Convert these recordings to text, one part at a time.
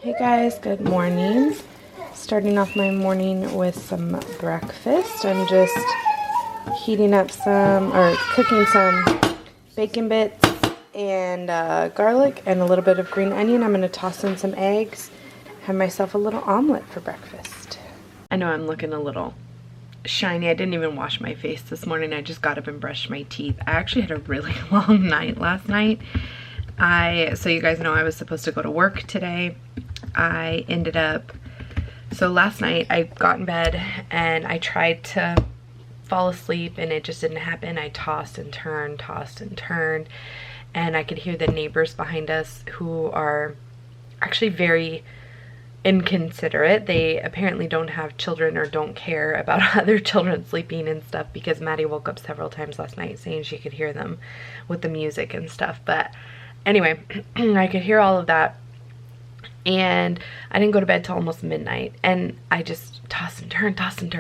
Hey guys, good morning. Starting off my morning with some breakfast. I'm just heating up cooking some bacon bits and garlic and a little bit of green onion. I'm going to toss in some eggs, have myself a little omelet for breakfast. I know I'm looking a little shiny. I didn't even wash my face this morning. I just got up and brushed my teeth. I actually had a really long night last night. So you guys know I was supposed to go to work today. So last night I got in bed and I tried to fall asleep and it just didn't happen. I tossed and turned, and I could hear the neighbors behind us, who are actually very inconsiderate. They apparently don't have children or don't care about other children sleeping and stuff, because Maddie woke up several times last night saying she could hear them with the music and stuff. But anyway, I could hear all of that. And I didn't go to bed till almost midnight, and I just tossed and turned.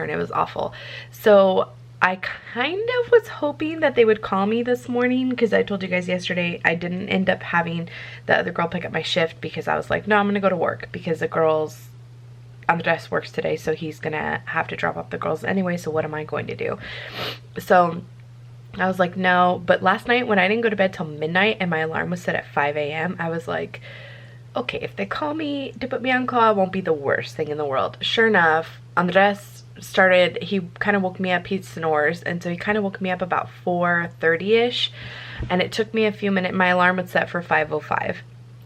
It was awful. So I kind of was hoping that they would call me this morning, because I told you guys yesterday I didn't end up having the other girl pick up my shift, because I was like, no, I'm gonna go to work, because the girls on the desk works today, so he's gonna have to drop off the girls anyway, so what am I going to do? So I was like, no. But last night when I didn't go to bed till midnight and my alarm was set at 5 a.m., I was like, okay, if they call me to put me on call, it won't be the worst thing in the world. Sure enough, Andres started, he kind of woke me up, he snores, and so he kind of woke me up about 4:30ish, and it took me a few minutes. My alarm was set for 5:05.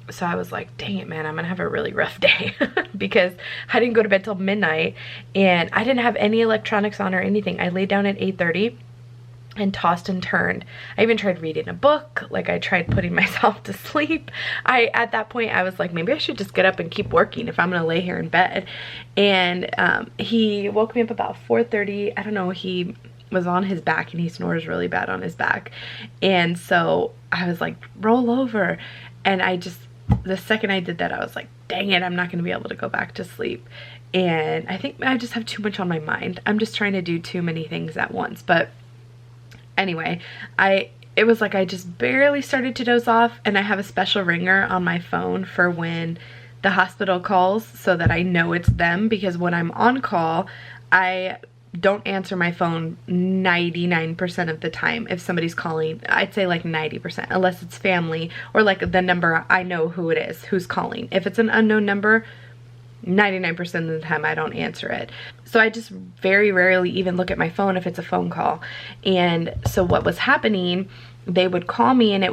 So I was like, dang it, man, I'm gonna have a really rough day because I didn't go to bed till midnight and I didn't have any electronics on or anything. I laid down at 8:30 and tossed and turned. I even tried reading a book. Like, I tried putting myself to sleep. At that point I was like, maybe I should just get up and keep working if I'm gonna lay here in bed. And he woke me up about 4:30. I don't know, he was on his back and he snores really bad on his back, and so I was like, roll over. And the second I did that, I was like, dang it, I'm not gonna be able to go back to sleep. And I think I just have too much on my mind. I'm just trying to do too many things at once. But anyway, it was like I just barely started to doze off, and I have a special ringer on my phone for when the hospital calls, so that I know it's them, because when I'm on call, I don't answer my phone 99% of the time. If somebody's calling, I'd say like 90%, unless it's family or like the number, I know who it is, who's calling. If it's an unknown number, 99% of the time I don't answer it. So I just very rarely even look at my phone if it's a phone call. And so what was happening, they would call me and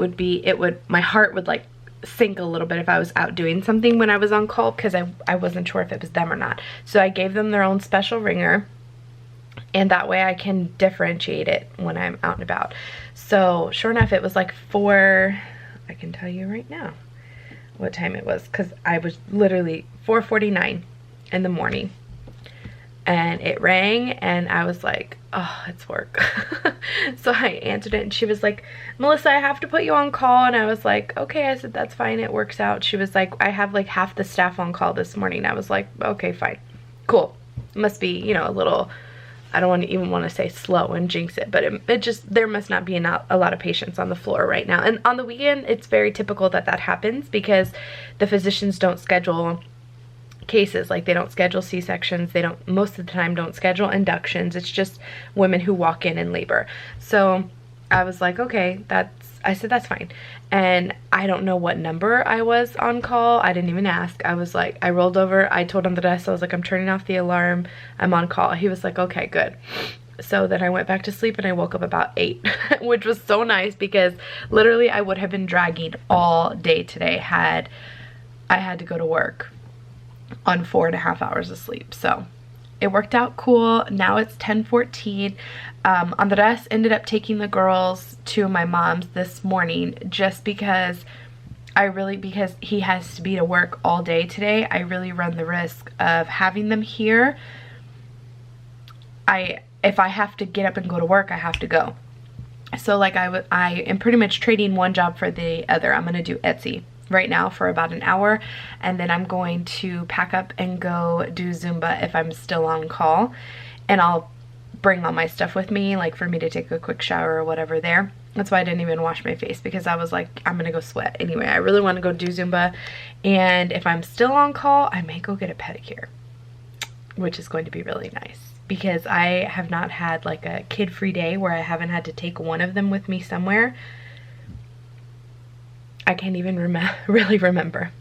my heart would like sink a little bit if I was out doing something when I was on call, because I wasn't sure if it was them or not. So I gave them their own special ringer, and that way I can differentiate it when I'm out and about. So sure enough, it was like I can tell you right now what time it was, because I was literally 4:49 in the morning, and it rang, and I was like, oh, it's work. So I answered it, and she was like, Melissa, I have to put you on call. And I was like, okay. I said, that's fine, it works out. She was like, I have like half the staff on call this morning. I was like, okay, fine, cool. Must be, you know, a little, I don't even want to say slow and jinx it, but it just, there must not be a lot of patients on the floor right now. And on the weekend, it's very typical that happens, because the physicians don't schedule cases. Like, they don't schedule C-sections. They don't, most of the time, don't schedule inductions. It's just women who walk in labor. So I was like, okay, I said, that's fine. And I don't know what number I was on call. I didn't even ask. I was like, I rolled over. I told him the desk, I was like, I'm turning off the alarm. I'm on call. He was like, okay, good. So then I went back to sleep, and I woke up about 8, which was so nice, because literally I would have been dragging all day today had I had to go to work on 4.5 hours of sleep. So it worked out cool. Now it's 10:14. Andres ended up taking the girls to my mom's this morning, just because because he has to be to work all day today. I really run the risk of having them here. If I have to get up and go to work, I have to go. So like I am pretty much trading one job for the other. I'm gonna do Etsy right now for about an hour, and then I'm going to pack up and go do Zumba if I'm still on call, and I'll bring all my stuff with me, like for me to take a quick shower or whatever there. That's why I didn't even wash my face, because I was like, I'm gonna go sweat. Anyway, I really want to go do Zumba, and if I'm still on call, I may go get a pedicure, which is going to be really nice, because I have not had like a kid-free day where I haven't had to take one of them with me somewhere. I can't even really remember.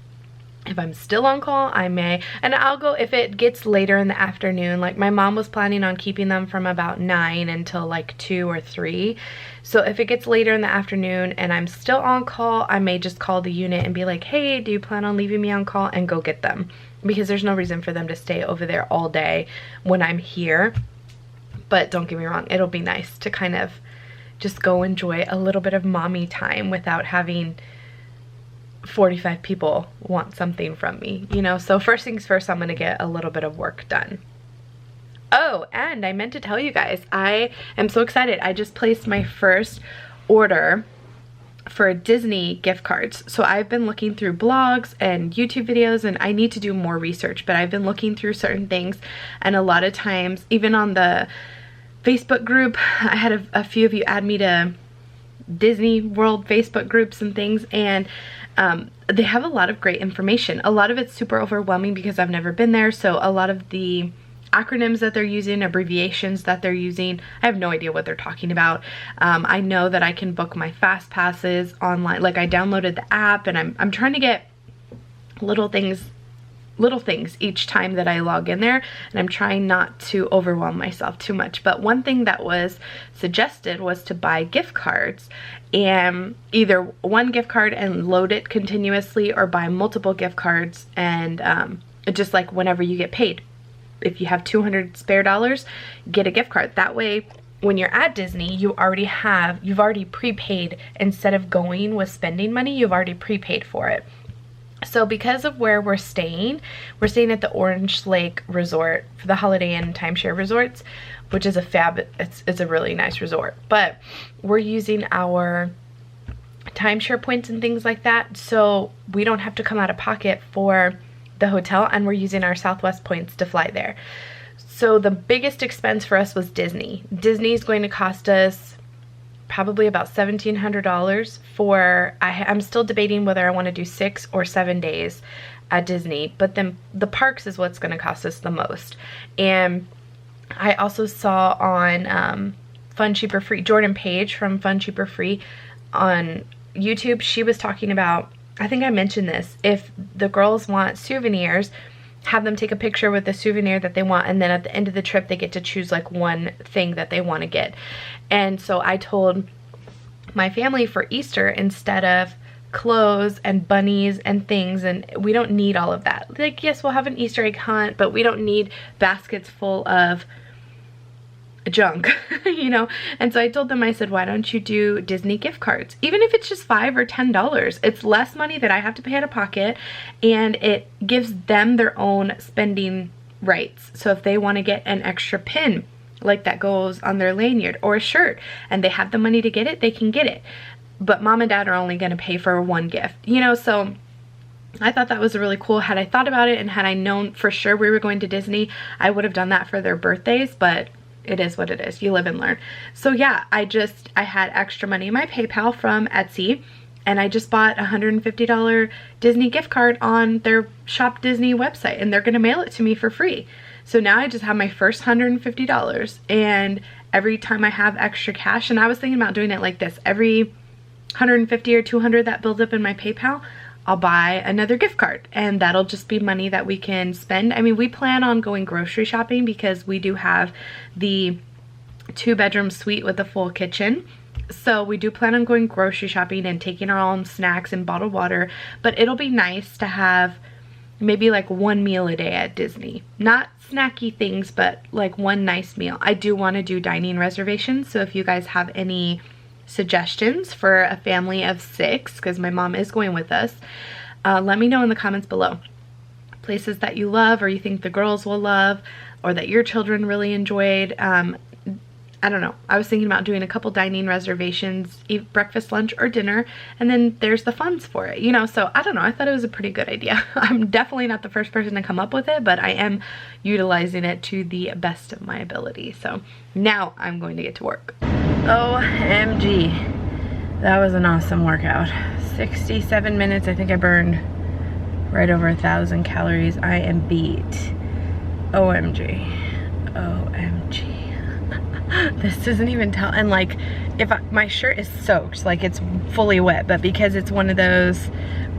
If I'm still on call, I may, and I'll go if it gets later in the afternoon. Like my mom was planning on keeping them from about 9 until like 2 or 3. So if it gets later in the afternoon and I'm still on call, I may just call the unit and be like, hey, do you plan on leaving me on call, and go get them, because there's no reason for them to stay over there all day when I'm here. But don't get me wrong, it'll be nice to kind of just go enjoy a little bit of mommy time without having 45 people want something from me, you know. So first things first, I'm gonna get a little bit of work done. Oh, and I meant to tell you guys, I am so excited. I just placed my first order for Disney gift cards. So I've been looking through blogs and YouTube videos, and I need to do more research, but I've been looking through certain things, and a lot of times, even on the Facebook group, I had a few of you add me to Disney World Facebook groups and things, and they have a lot of great information. A lot of it's super overwhelming because I've never been there, so a lot of the acronyms that they're using, abbreviations that they're using, I have no idea what they're talking about. I know that I can book my fast passes online. Like I downloaded the app, and I'm trying to get little things each time that I log in there, and I'm trying not to overwhelm myself too much. But one thing that was suggested was to buy gift cards, and either one gift card and load it continuously, or buy multiple gift cards and just like whenever you get paid. If you have $200 spare dollars, get a gift card. That way when you're at Disney, you've already prepaid. Instead of going with spending money, you've already prepaid for it. So because of where we're staying at the Orange Lake Resort for the Holiday Inn timeshare resorts, which is it's a really nice resort. But we're using our timeshare points and things like that, so we don't have to come out of pocket for the hotel, and we're using our Southwest points to fly there. So the biggest expense for us was Disney. Disney is going to cost us probably about $1,700 for, I'm still debating whether I want to do 6 or 7 days at Disney, but then the parks is what's going to cost us the most. And I also saw on Fun Cheaper Free, Jordan Page from Fun Cheaper Free on YouTube, she was talking about, I think I mentioned this, if the girls want souvenirs, have them take a picture with the souvenir that they want, and then at the end of the trip they get to choose like one thing that they want to get. And so I told my family for Easter, instead of clothes and bunnies and things, and we don't need all of that. Like, yes, we'll have an Easter egg hunt, but we don't need baskets full of junk, you know. And so I told them, I said, why don't you do Disney gift cards? Even if it's just $5 or $10, it's less money that I have to pay out of pocket, and it gives them their own spending rights. So if they want to get an extra pin like that goes on their lanyard, or a shirt, and they have the money to get it, they can get it. But mom and dad are only going to pay for one gift, you know. So I thought that was really cool. Had I thought about it, and had I known for sure we were going to Disney, I would have done that for their birthdays, but it is what it is. You live and learn. So yeah, I had extra money in my PayPal from Etsy, and I just bought a $150 Disney gift card on their Shop Disney website, and they're going to mail it to me for free. So now I just have my first $150, and every time I have extra cash, and I was thinking about doing it like this, every $150 or $200 that builds up in my PayPal, I'll buy another gift card, and that'll just be money that we can spend. I mean, we plan on going grocery shopping because we do have the 2-bedroom suite with a full kitchen. So we do plan on going grocery shopping and taking our own snacks and bottled water, but it'll be nice to have maybe like one meal a day at Disney. Not snacky things, but like one nice meal. I do want to do dining reservations, so if you guys have any suggestions for a family of 6, because my mom is going with us, let me know in the comments below. Places that you love, or you think the girls will love, or that your children really enjoyed. I don't know. I was thinking about doing a couple dining reservations, eat breakfast, lunch, or dinner, and then there's the funds for it, you know. So I don't know. I thought it was a pretty good idea. I'm definitely not the first person to come up with it, but I am utilizing it to the best of my ability. So now I'm going to get to work. OMG. That was an awesome workout. 67 minutes. I think I burned right over 1,000 calories. I am beat. OMG. OMG. This doesn't even tell. And like, my shirt is soaked, like it's fully wet, but because it's one of those,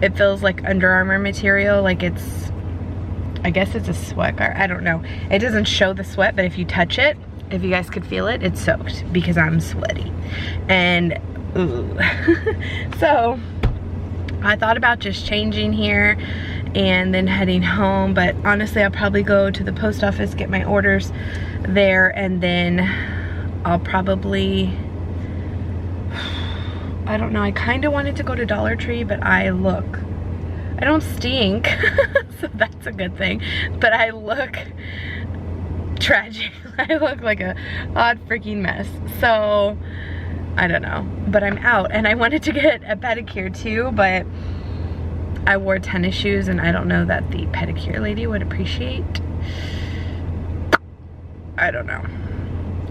it feels like Under Armour material, like it's, I guess it's a sweat guard. I don't know. It doesn't show the sweat, but if you touch it, if you guys could feel it, it's soaked because I'm sweaty. And ooh. So I thought about just changing here and then heading home, but honestly I'll probably go to the post office, get my orders there, and then I'll probably, I don't know, I kind of wanted to go to Dollar Tree, but I don't stink, so that's a good thing, but I look tragic. I look like a hot freaking mess, so I don't know, but I'm out. And I wanted to get a pedicure too, but I wore tennis shoes and I don't know that the pedicure lady would appreciate. I don't know.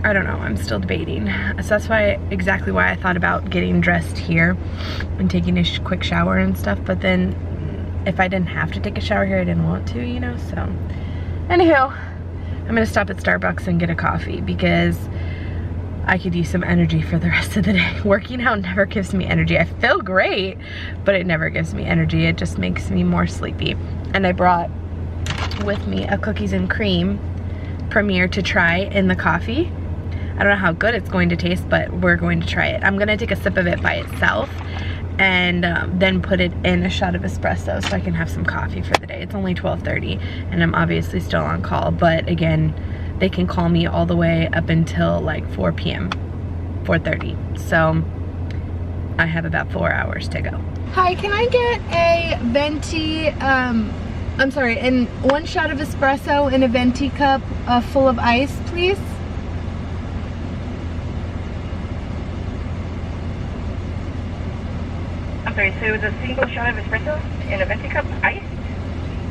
I'm still debating. So that's exactly why I thought about getting dressed here and taking a quick shower and stuff, but then if I didn't have to take a shower here, I didn't want to, you know. So anywho, I'm gonna stop at Starbucks and get a coffee because I could use some energy for the rest of the day. Working out never gives me energy. I feel great, but it never gives me energy. It just makes me more sleepy. And I brought with me a cookies and cream Premier to try in the coffee. I don't know how good it's going to taste, but we're going to try it. I'm gonna take a sip of it by itself and then put it in a shot of espresso so I can have some coffee for the day. It's only 12:30 and I'm obviously still on call, but again, they can call me all the way up until like 4 p.m., 4:30. So I have about 4 hours to go. Hi, can I get a venti, I'm sorry, and 1 shot of espresso in a venti cup full of ice, please? I'm sorry, so it was a single shot of espresso in a venti cup, iced?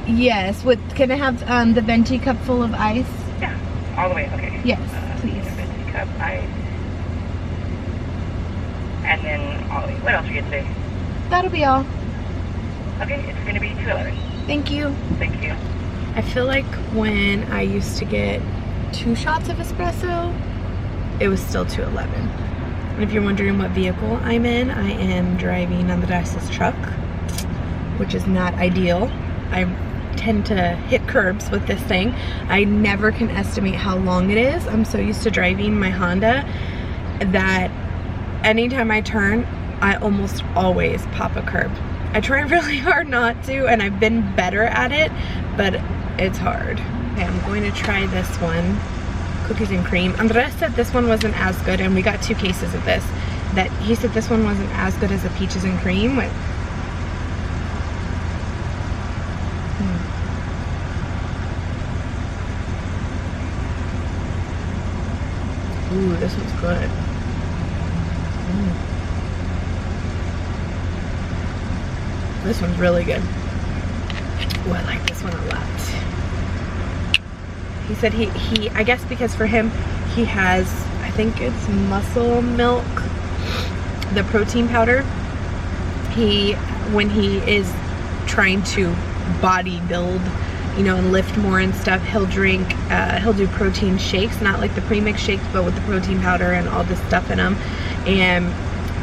Yes, can I have the venti cup full of ice? Yeah, all the way, okay. Yes, please. In a venti cup, ice. And then all the way. What else are you get today? That'll be all. Okay, it's going to be $2. Thank you. Thank you. I feel like when I used to get 2 shots of espresso, it was still $2.11. And if you're wondering what vehicle I'm in, I am driving on the Diceless truck, which is not ideal. I tend to hit curbs with this thing. I never can estimate how long it is. I'm so used to driving my Honda that anytime I turn, I almost always pop a curb. I try really hard not to, and I've been better at it, but it's hard. Okay, I'm going to try this one, cookies and cream. Andres said this one wasn't as good, and we got 2 cases of this. That he said this one wasn't as good as the peaches and cream. Ooh, this one's good. This one's really good. Ooh, I like this one a lot. He said he I guess because for him, he has, I think it's muscle milk, the protein powder. When he is trying to body build, you know, and lift more and stuff, he'll do protein shakes, not like the pre-mix shakes, but with the protein powder and all this stuff in them. And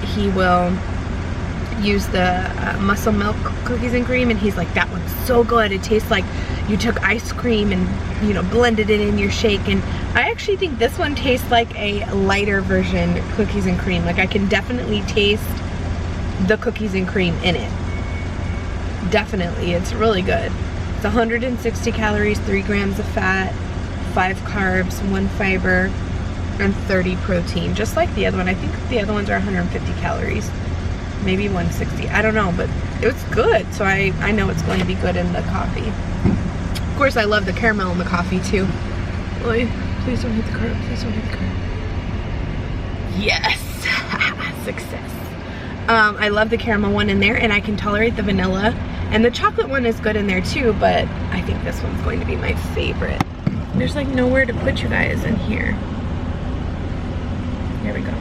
he will use the muscle milk cookies and cream, and he's like, that one's so good. It tastes like you took ice cream and, you know, blended it in your shake. And I actually think this one tastes like a lighter version cookies and cream. Like I can definitely taste the cookies and cream in it. Definitely, it's really good. It's 160 calories, 3 grams of fat, 5 carbs, 1 fiber, and 30 protein, just like the other one. I think the other ones are 150 calories, maybe 160. I don't know, but it was good, so I know it's going to be good in the coffee. Of course, I love the caramel in the coffee too. Please don't hit the curb. Please don't hit the curb. Yes, success. I love the caramel one in there, and I can tolerate the vanilla. And the chocolate one is good in there too, but I think this one's going to be my favorite. There's like nowhere to put you guys in here. There we go.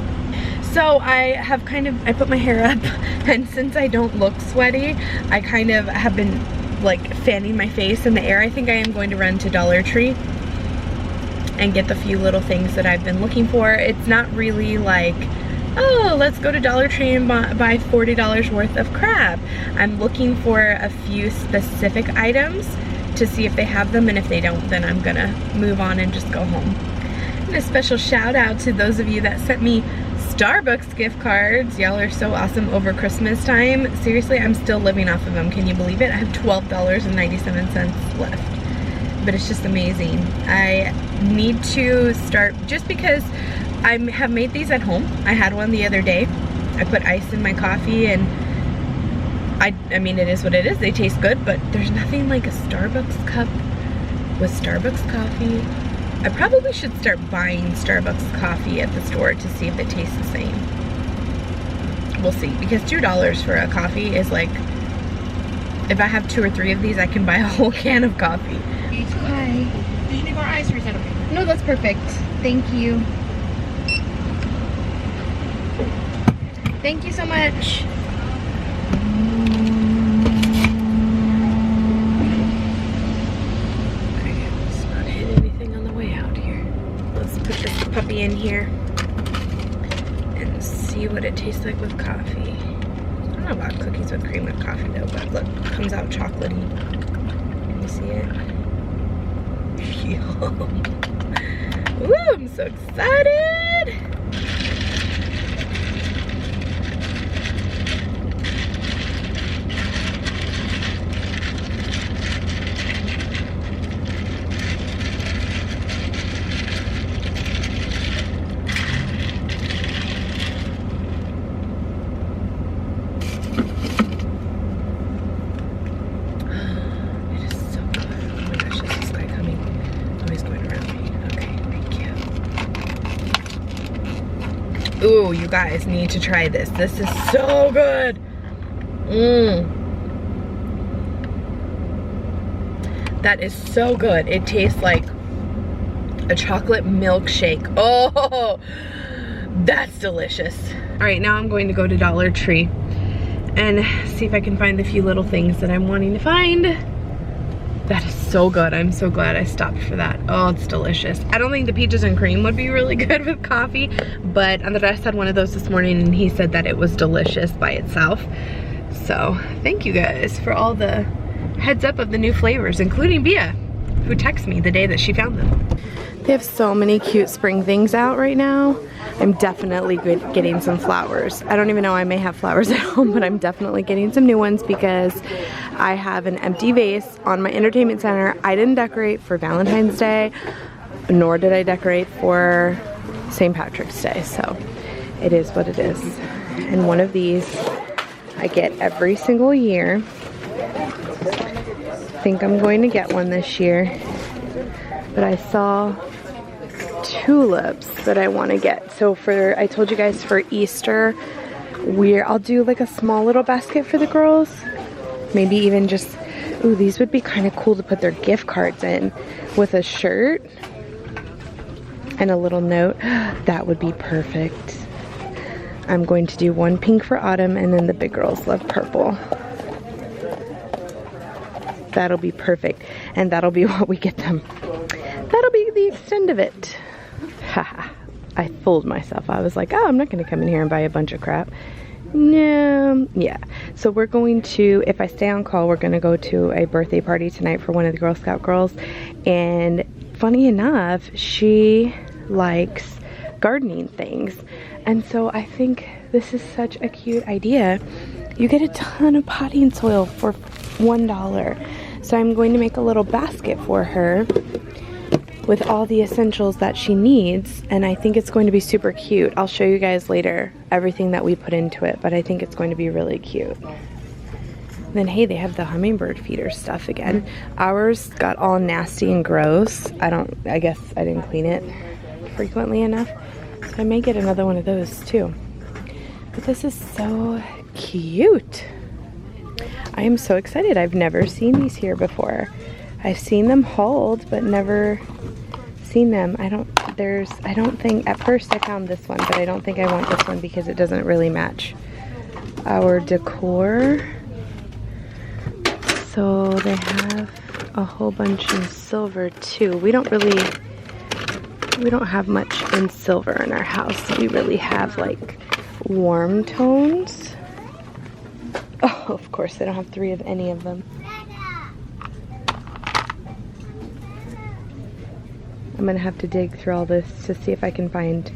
So I put my hair up, and since I don't look sweaty, I kind of have been like fanning my face in the air. I think I am going to run to Dollar Tree and get the few little things that I've been looking for. It's not really like, oh, let's go to Dollar Tree and buy $40 worth of crap. I'm looking for a few specific items to see if they have them, and if they don't, then I'm gonna move on and just go home. And a special shout out to those of you that sent me Starbucks gift cards. Y'all are so awesome over Christmas time. Seriously, I'm still living off of them. Can you believe it? I have $12.97 left. But it's just amazing. I need to start, just because I have made these at home. I had one the other day. I put ice in my coffee, and I mean, it is what it is. They taste good, but there's nothing like a Starbucks cup with Starbucks coffee. I probably should start buying Starbucks coffee at the store to see if it tastes the same. We'll see, because $2 for a coffee is like, if I have 2 or 3 of these, I can buy a whole can of coffee. Hi. Did you need more ice, or is that okay? No, that's perfect. Thank you. Thank you so much. Puppy in here and see what it tastes like with coffee. I don't know about cookies with cream with coffee though, but look, it comes out chocolatey. Can you see it? Yum. Woo, I'm so excited! Ooh, you guys need to try this. This is so good. That is so good. It tastes like a chocolate milkshake. Oh, that's delicious. All right, now I'm going to go to Dollar Tree and see if I can find the few little things that I'm wanting to find. That is so good. I'm so glad I stopped for that. Oh, it's delicious. I don't think the peaches and cream would be really good with coffee, but Andres had one of those this morning and he said that it was delicious by itself. So thank you guys for all the heads up of the new flavors, including Bia, who texted me the day that she found them. They have so many cute spring things out right now. I'm definitely getting some flowers. I don't even know, I may have flowers at home, but I'm definitely getting some new ones because I have an empty vase on my entertainment center. I didn't decorate for Valentine's Day, nor did I decorate for St. Patrick's Day, so it is what it is. And one of these I get every single year. I think I'm going to get one this year, but I saw tulips that I want to get. So I told you guys for Easter, I'll do like a small little basket for the girls. Maybe even just, ooh, these would be kind of cool to put their gift cards in with a shirt and a little note. That would be perfect. I'm going to do one pink for Autumn, and then the big girls love purple. That'll be perfect, and that'll be what we get them. That'll be the extent of it. Haha, I fooled myself. I was like, oh, I'm not gonna come in here and buy a bunch of crap. No, yeah. So we're going to, if I stay on call, we're gonna go to a birthday party tonight for one of the Girl Scout girls. And funny enough, she likes gardening things. And so I think this is such a cute idea. You get a ton of potting soil for $1. So I'm going to make a little basket for her with all the essentials that she needs, and I think it's going to be super cute. I'll show you guys later everything that we put into it, but I think it's going to be really cute. And then hey, they have the hummingbird feeder stuff again. Ours got all nasty and gross. I guess I didn't clean it frequently enough, so I may get another one of those too. But this is so cute. I am so excited. I've never seen these here before. I've seen them hauled, but never seen them. I don't there's, I don't think, at first I found this one, but I don't think I want this one because it doesn't really match our decor. So they have a whole bunch in silver too. We don't have much in silver in our house. We really have like warm tones. Oh, of course they don't have 3 of any of them. I'm gonna have to dig through all this to see if I can find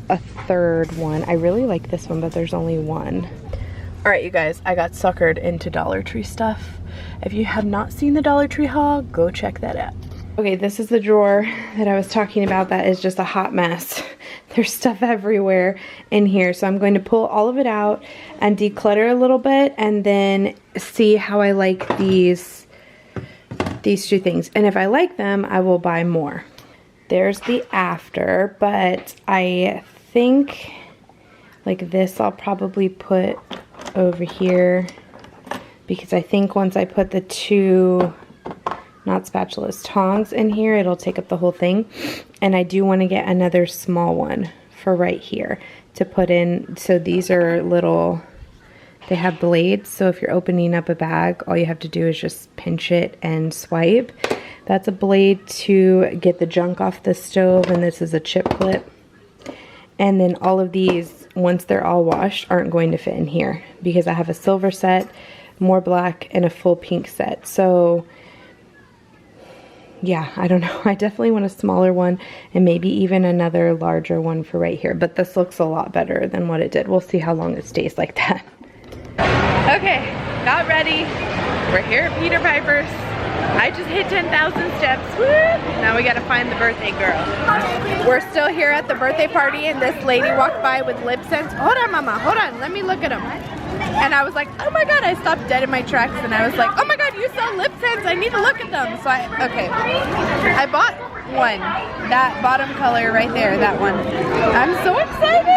a 3rd one. I really like this one, but there's only one. All right, you guys, I got suckered into Dollar Tree stuff. If you have not seen the Dollar Tree haul, go check that out. Okay, this is the drawer that I was talking about that is just a hot mess. There's stuff everywhere in here, so I'm going to pull all of it out and declutter a little bit and then see how I like these 2 things. And if I like them, I will buy more. There's the after, but I think like this I'll probably put over here because I think once I put the 2, not spatulas, tongs in here, it'll take up the whole thing. And I do want to get another small one for right here to put in. So these are little, they have blades. So if you're opening up a bag, all you have to do is just pinch it and swipe. That's a blade to get the junk off the stove, and this is a chip clip. And then all of these, once they're all washed, aren't going to fit in here because I have a silver set, more black, and a full pink set. So yeah, I don't know. I definitely want a smaller one and maybe even another larger one for right here. But this looks a lot better than what it did. We'll see how long it stays like that. Okay, got ready. We're here at Peter Piper's. I just hit 10,000 steps. Woo! Now we gotta find the birthday girl. We're still here at the birthday party and this lady walked by with lip scents. Hold on, mama, hold on. Let me look at them. And I was like, oh my God, I stopped dead in my tracks and I was like, oh my God, you sell lip scents. I need to look at them. So I bought one, that bottom color right there, that one. I'm so excited.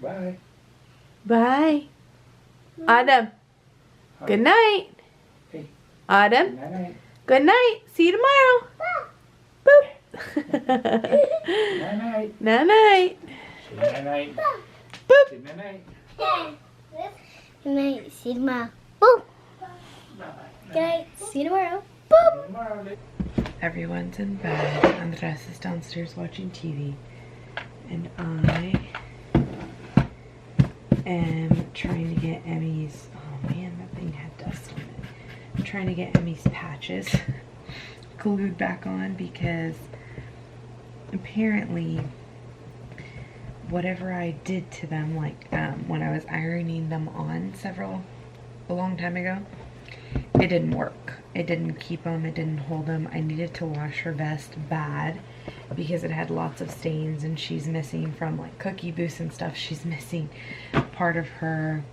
Bye. Bye. Adam. Good night. Hey. Adam. Night night. Good night. See you tomorrow. Boop. Night night. Night night. Night night. Boop. Night night. Good night. See you tomorrow. Boop. Good night. See you tomorrow. Boop. Tomorrow. Everyone's in bed. Andres is downstairs watching TV. And I am trying to get Emmy's, oh man, that thing had dust on it. I'm trying to get Emmy's patches glued back on because apparently whatever I did to them, like when I was ironing them on a long time ago, it didn't work. It didn't keep them, it didn't hold them. I needed to wash her vest bad because it had lots of stains and she's missing from like cookie boosts and stuff. She's missing part of her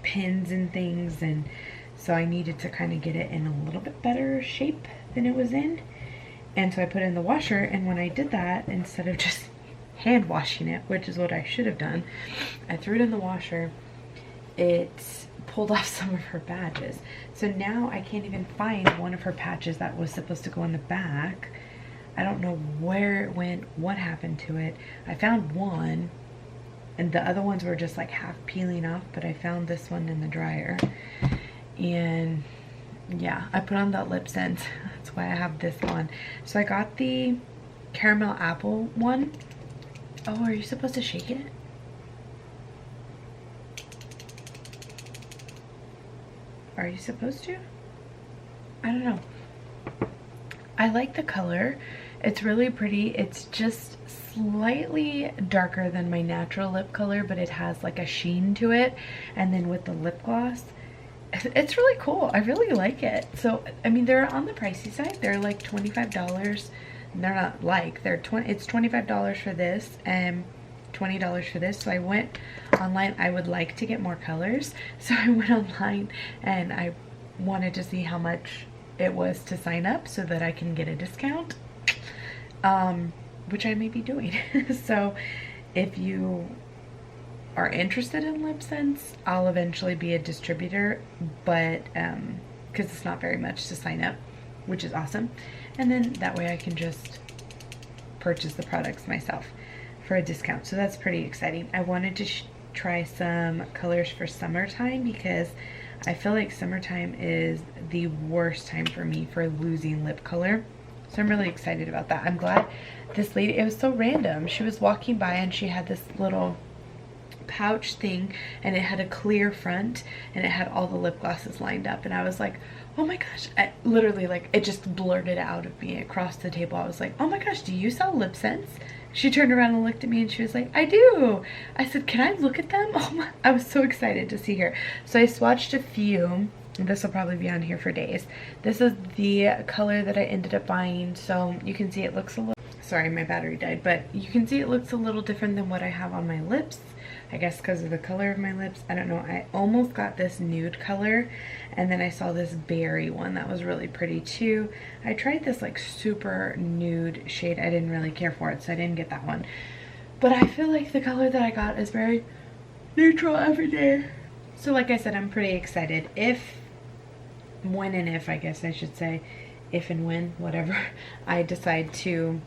pins and things, and so I needed to kind of get it in a little bit better shape than it was in. And so I put it in the washer, and when I did that, instead of just hand washing it, which is what I should have done, I threw it in the washer. It pulled off some of her badges. So now I can't even find one of her patches that was supposed to go in the back. I don't know where it went, what happened to it. I found one, and the other ones were just like half peeling off, but I found this one in the dryer. And yeah, I put on that lip scent. That's why I have this on. So I got the caramel apple one. Oh, are you supposed to shake it? Are you supposed to? I don't know. I like the color. It's really pretty. It's just slightly darker than my natural lip color, but it has like a sheen to it. And then with the lip gloss, it's really cool. I really like it. So, I mean, they're on the pricey side. They're like $25. They're not like, it's $25 for this and $20 for this. So I went online. I would like to get more colors, so I went online and I wanted to see how much it was to sign up so that I can get a discount. which I may be doing. So if you are interested in lip scents, I'll eventually be a distributor, but because it's not very much to sign up, which is awesome. And then that way I can just purchase the products myself for a discount. So that's pretty exciting. I wanted to try some colors for summertime because I feel like summertime is the worst time for me for losing lip color. So I'm really excited about that. I'm glad this lady, it was so random. She was walking by and she had this little pouch thing and it had a clear front and it had all the lip glosses lined up, and I was like, oh my gosh, I literally, like, it just blurted out of me across the table. I was like, oh my gosh, do you sell lip scents? She turned around and looked at me and she was like, I do. I said, can I look at them? Oh my, I was so excited to see her. So I swatched a few. This will probably be on here for days. This is the color that I ended up buying. So you can see it looks a little, sorry, my battery died, but you can see it looks a little different than what I have on my lips. I guess because of the color of my lips. I don't know. I almost got this nude color, and then I saw this berry one that was really pretty too. I tried this like super nude shade. I didn't really care for it, so I didn't get that one. But I feel like the color that I got is very neutral everyday. So like I said, I'm pretty excited. When and if, I guess I should say, if and when, whatever, I decide to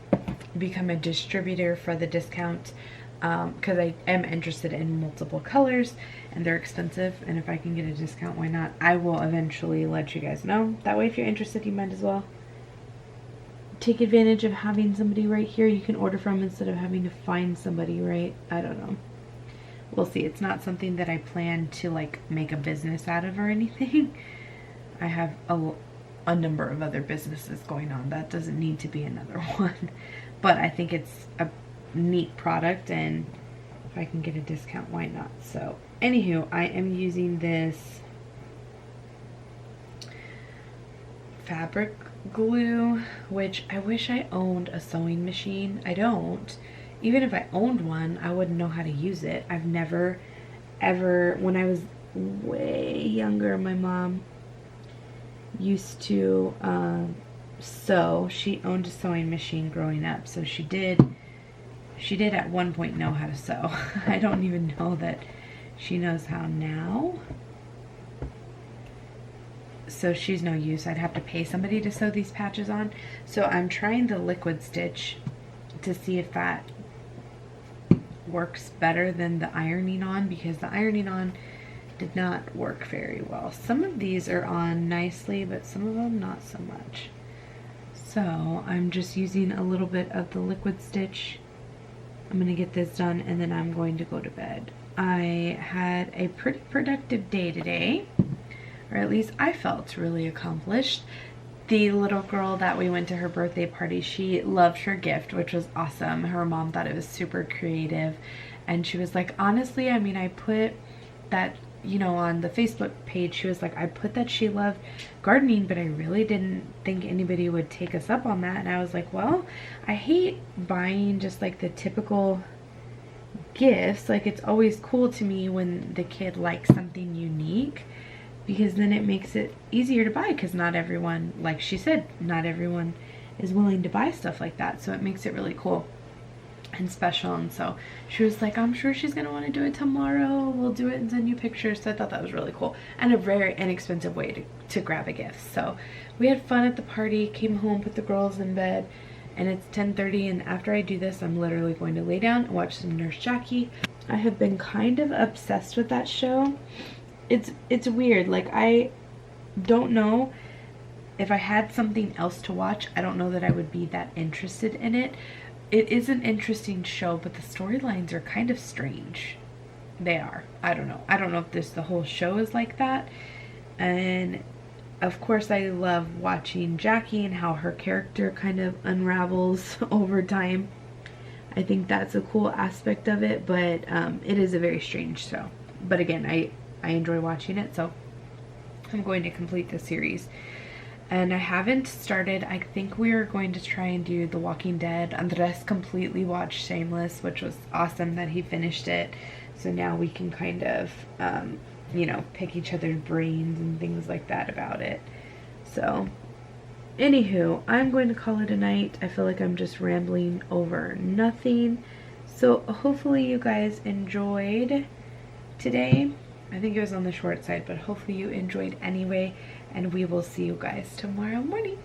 become a distributor for the discount, because I am interested in multiple colors and they're expensive, and if I can get a discount, why not? I will eventually let you guys know. That way if you're interested, you might as well take advantage of having somebody right here you can order from instead of having to find somebody, right? I don't know. We'll see. It's not something that I plan to like make a business out of or anything. I have a number of other businesses going on. That doesn't need to be another one. But I think it's a neat product, and if I can get a discount, why not? So anywho, I am using this fabric glue, which I wish I owned a sewing machine. I don't. Even if I owned one, I wouldn't know how to use it. I've never ever, when I was way younger, my mom used to sew. She owned a sewing machine growing up, so she did at one point know how to sew. I don't even know that she knows how now. So she's no use. I'd have to pay somebody to sew these patches on. So I'm trying the liquid stitch to see if that works better than the ironing on, because the ironing on did not work very well. Some of these are on nicely, but some of them not so much. So I'm just using a little bit of the liquid stitch. I'm gonna get this done and then I'm going to go to bed. I had a pretty productive day today, or at least I felt really accomplished. The little girl that we went to her birthday party, she loved her gift, which was awesome. Her mom thought it was super creative, and she was like, honestly, I mean, I put that, you know, on the Facebook page, she was like, I put that she loved gardening, but I really didn't think anybody would take us up on that. And I was like, well, I hate buying just like the typical gifts. Like, it's always cool to me when the kid likes something unique, because then it makes it easier to buy, because not everyone, like she said, not everyone is willing to buy stuff like that. So it makes it really cool and special. And so she was like, I'm sure she's gonna want to do it tomorrow. We'll do it and send you pictures. So I thought that was really cool and a very inexpensive way to grab a gift. So we had fun at the party, came home, put the girls in bed, and it's 10:30, and after I do this, I'm literally going to lay down and watch some Nurse Jackie. I have been kind of obsessed with that show. It's weird. Like, I don't know if I had something else to watch, I don't know that I would be that interested in it. It is an interesting show, but the storylines are kind of strange. They are. I don't know. I don't know if the whole show is like that. And of course I love watching Jackie and how her character kind of unravels over time. I think that's a cool aspect of it, but it is a very strange show. But again, I enjoy watching it, so I'm going to complete the series. And I haven't started. I think we are going to try and do The Walking Dead. Andres completely watched Shameless, which was awesome that he finished it. So now we can kind of, you know, pick each other's brains and things like that about it. So Anywho, I'm going to call it a night. I feel like I'm just rambling over nothing. So hopefully you guys enjoyed today. I think it was on the short side, but hopefully you enjoyed anyway. And we will see you guys tomorrow morning.